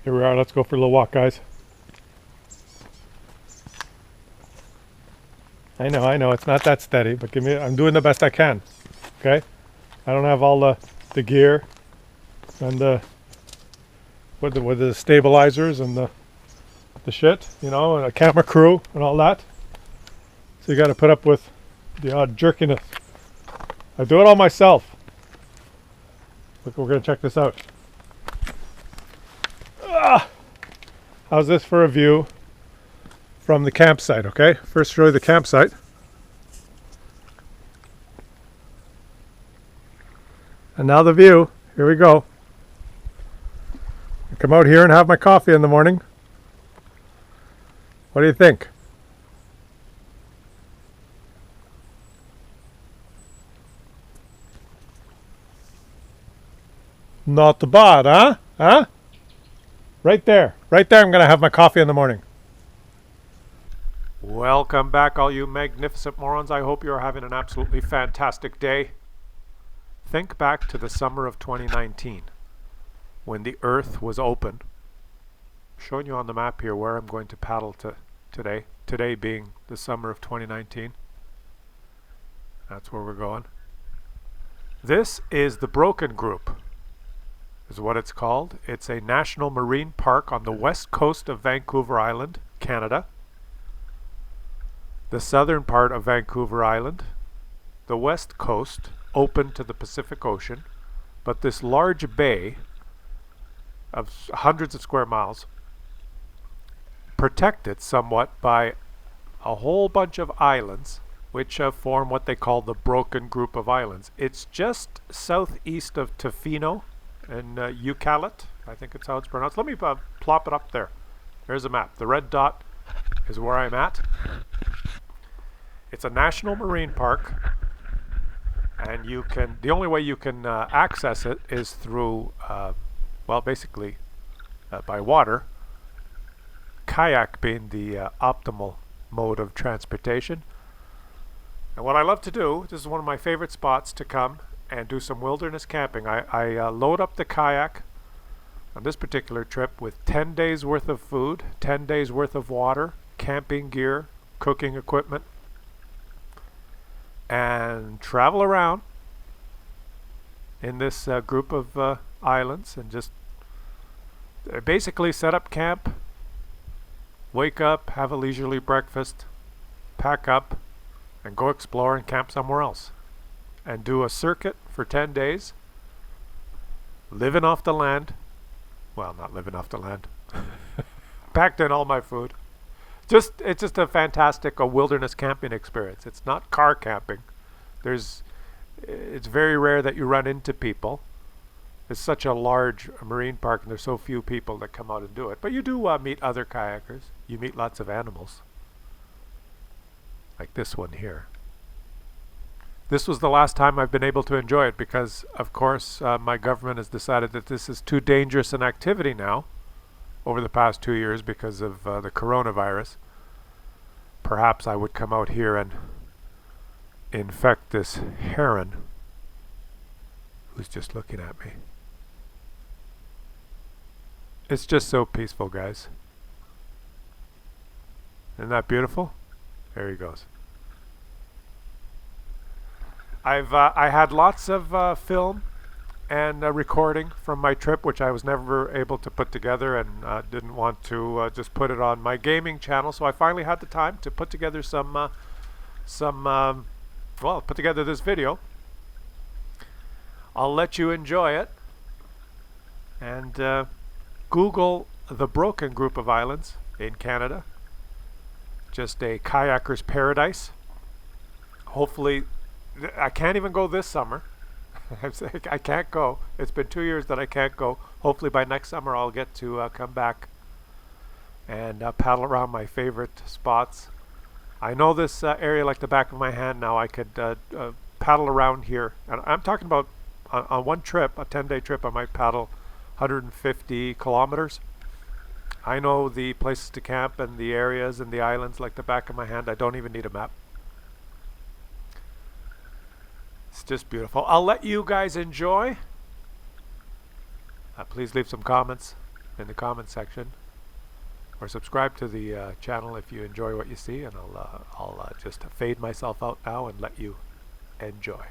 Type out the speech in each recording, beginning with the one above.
Here we are. Let's go for a little walk, guys. I know. It's not that steady, but I'm doing the best I can. Okay? I don't have all the gear and with the stabilizers and the shit, and a camera crew and all that. So you got to put up with the odd jerkiness. I do it all myself. Look, we're gonna check this out. How's this for a view from the campsite? Okay, first show you the campsite. And now the view. Here we go. I come out here and have my coffee in the morning. What do you think? Not bad, huh? Huh? Right there. Right there I'm going to have my coffee in the morning. Welcome back, all you magnificent morons. I hope you're having an absolutely fantastic day. Think back to the summer of 2019 when the earth was open. I'm showing you on the map here where I'm going to paddle to today. Today being the summer of 2019. That's where we're going. This is the Broken Group, is what it's called. It's a national marine park on the west coast of Vancouver Island, Canada. The southern part of Vancouver Island, the west coast, open to the Pacific Ocean, but this large bay of hundreds of square miles, protected somewhat by a whole bunch of islands, which form what they call the Broken Group of Islands. It's just southeast of Tofino and Eucalypt, I think it's how it's pronounced. Let me plop it up there. There's a map. The red dot is where I'm at. It's a national marine park, and the only way you can access it is through, basically by water, kayak being the optimal mode of transportation. And what I love to do, this is one of my favorite spots to come and do some wilderness camping. I load up the kayak on this particular trip with 10 days worth of food, 10 days worth of water, camping gear, cooking equipment, and travel around in this group of islands and just basically set up camp, wake up, have a leisurely breakfast, pack up, and go explore and camp somewhere else. And do a circuit for 10 days, living off the land. Well, not living off the land. Packed in all my food. It's just a fantastic wilderness camping experience. It's not car camping. It's very rare that you run into people. It's such a large marine park and there's so few people that come out and do it. But you do meet other kayakers. You meet lots of animals. Like this one here. This was the last time I've been able to enjoy it because, of course, my government has decided that this is too dangerous an activity now over the past 2 years because of the coronavirus. Perhaps I would come out here and infect this heron who's just looking at me. It's just so peaceful, guys. Isn't that beautiful? There he goes. I had lots of film and recording from my trip, which I was never able to put together and didn't want to just put it on my gaming channel. So I finally had the time to put together put together this video. I'll let you enjoy it. And Google the Broken Group of Islands in Canada. Just a kayaker's paradise. Hopefully, I can't even go this summer. I can't go. It's been 2 years that I can't go. Hopefully by next summer I'll get to come back and paddle around my favorite spots. I know this area like the back of my hand now. I could paddle around here. And I'm talking about on one trip, a 10-day trip, I might paddle 150 kilometers. I know the places to camp and the areas and the islands like the back of my hand. I don't even need a map. It's just beautiful. I'll let you guys enjoy. Please leave some comments. in the comment section, or subscribe to the channel if you enjoy what you see, and I'll just fade myself out now and let you enjoy.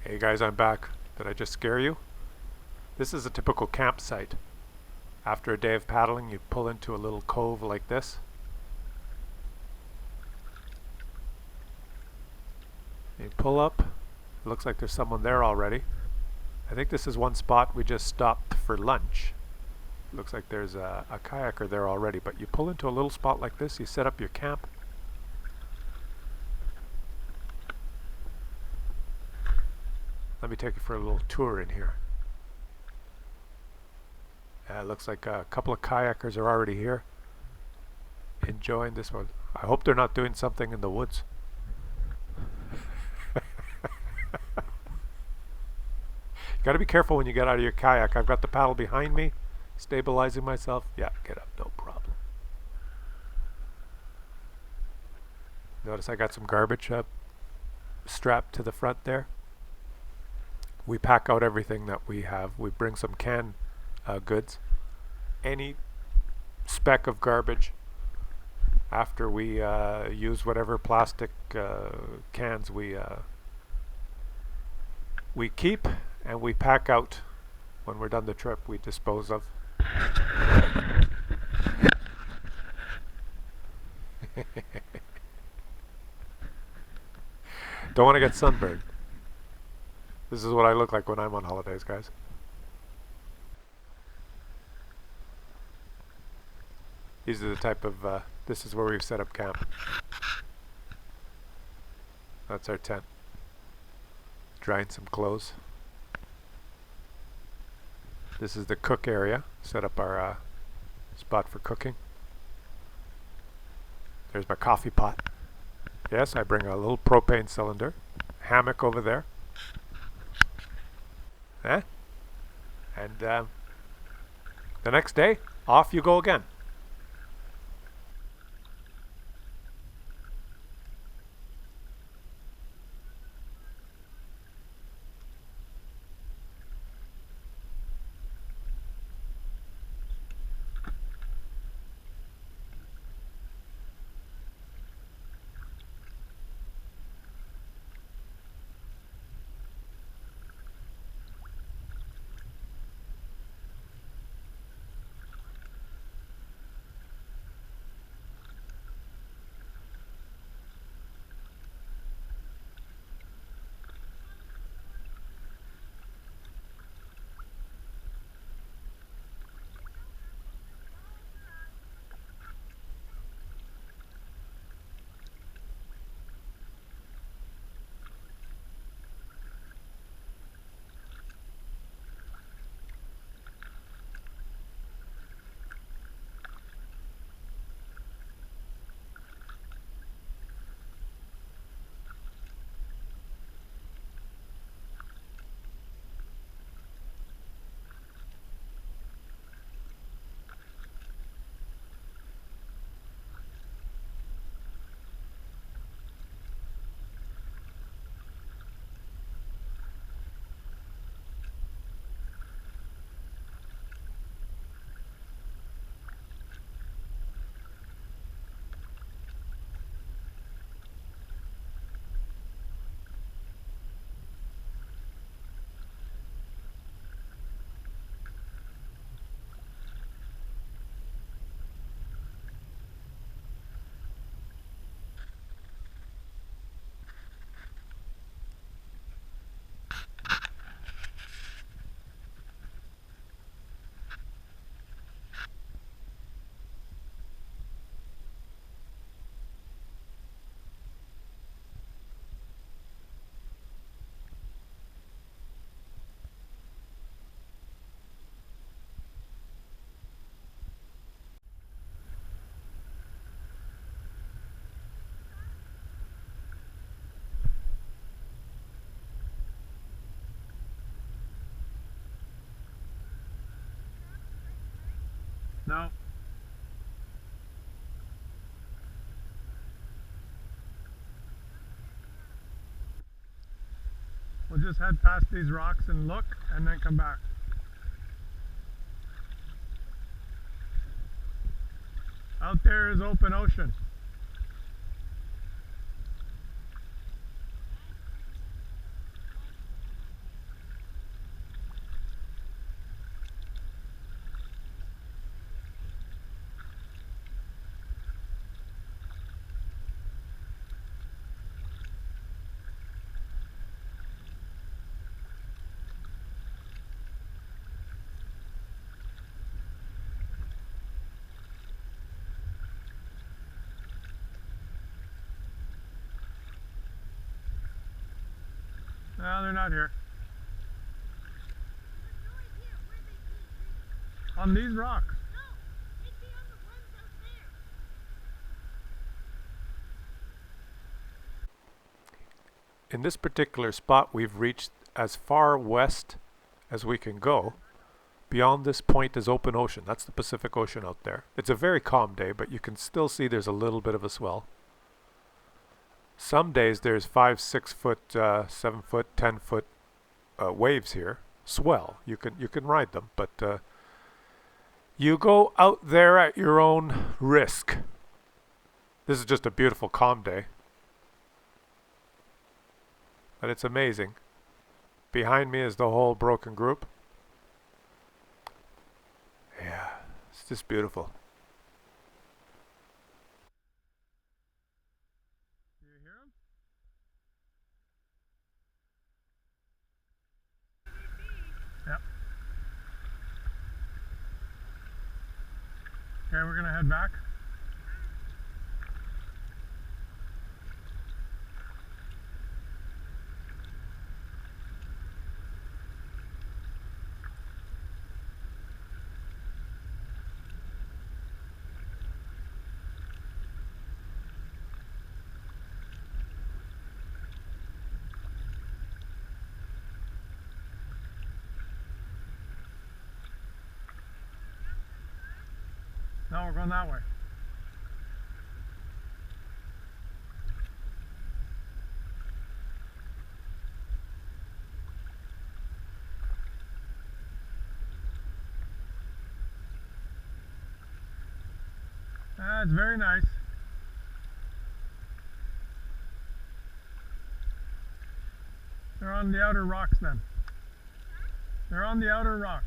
Hey guys, I'm back. Did I just scare you? This is a typical campsite. After a day of paddling, you pull into a little cove like this. You pull up. It looks like there's someone there already. I think this is one spot we just stopped for lunch. Looks like there's a kayaker there already, but you pull into a little spot like this, you set up your camp. Let me take you for a little tour in here. It looks like a couple of kayakers are already here, enjoying this one. I hope they're not doing something in the woods. You gotta be careful when you get out of your kayak. I've got the paddle behind me, stabilizing myself. Yeah, get up, no problem. Notice I got some garbage strapped to the front there. We pack out everything that we have. We bring some canned goods. Any speck of garbage after we use whatever plastic cans we keep, and we pack out when we're done the trip. We dispose of. Don't want to get sunburned. This is what I look like when I'm on holidays, guys. These are the type of, this is where we've set up camp. That's our tent. Drying some clothes. This is the cook area. Set up our spot for cooking. There's my coffee pot. Yes, I bring a little propane cylinder. Hammock over there. And the next day, off you go again. No. We'll just head past these rocks and look, and then come back. Out there is open ocean. No, they're not here. On these rocks. In this particular spot, we've reached as far west as we can go. Beyond this point is open ocean. That's the Pacific Ocean out there. It's a very calm day, but you can still see there's a little bit of a swell. Some days there's 5, 6 foot, 7 foot, 10 foot waves here. Swell. You can ride them, but you go out there at your own risk. This is just a beautiful calm day. But it's amazing. Behind me is the whole broken group. Yeah, it's just beautiful. Do you hear them? Yep. Okay, we're gonna head back. No, we're going that way. It's very nice. They're on the outer rocks then. They're on the outer rocks.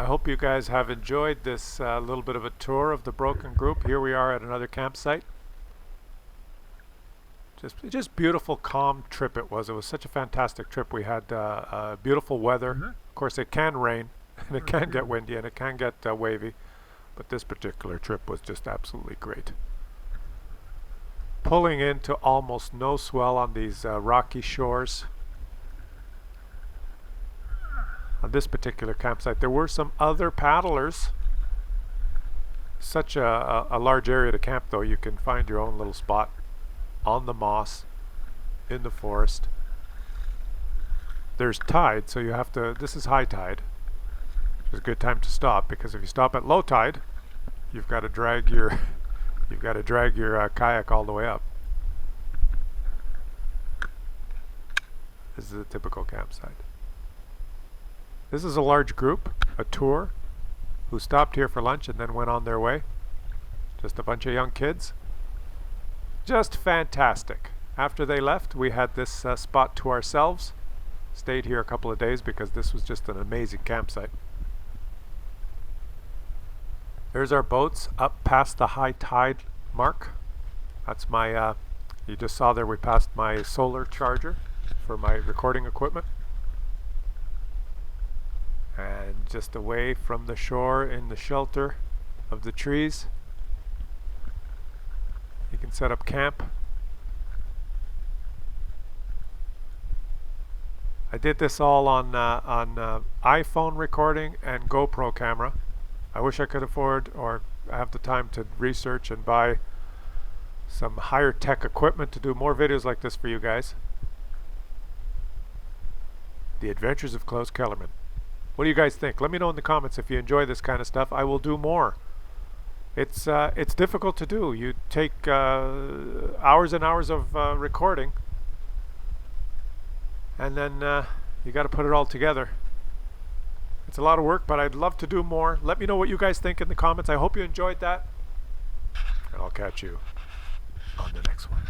I hope you guys have enjoyed this little bit of a tour of the broken group. Here we are at another campsite. Just beautiful, calm trip it was. It was such a fantastic trip. We had beautiful weather. Of course, it can rain, and it can get windy, and it can get wavy. But this particular trip was just absolutely great. Pulling into almost no swell on these rocky shores. On this particular campsite, there were some other paddlers. Such a large area to camp, though. You can find your own little spot on the moss in the forest. There's tide, so you have to, this is high tide. It's a good time to stop, because if you stop at low tide, you've got to drag your kayak all the way up. This is a typical campsite. This is a large group, a tour, who stopped here for lunch and then went on their way. Just a bunch of young kids. Just fantastic. After they left, we had this spot to ourselves. Stayed here a couple of days because this was just an amazing campsite. There's our boats up past the high tide mark. That's my, you just saw there we passed my solar charger for my recording equipment. And just away from the shore in the shelter of the trees, you can set up camp. I did this all on iPhone recording and GoPro camera. I wish I could afford or have the time to research and buy some higher tech equipment to do more videos like this for you guys. The Adventures of Klaus Kellerman. What do you guys think? Let me know in the comments if you enjoy this kind of stuff. I will do more. It's difficult to do. You take hours and hours of recording, and then you got to put it all together. It's a lot of work, but I'd love to do more. Let me know what you guys think in the comments. I hope you enjoyed that, and I'll catch you on the next one.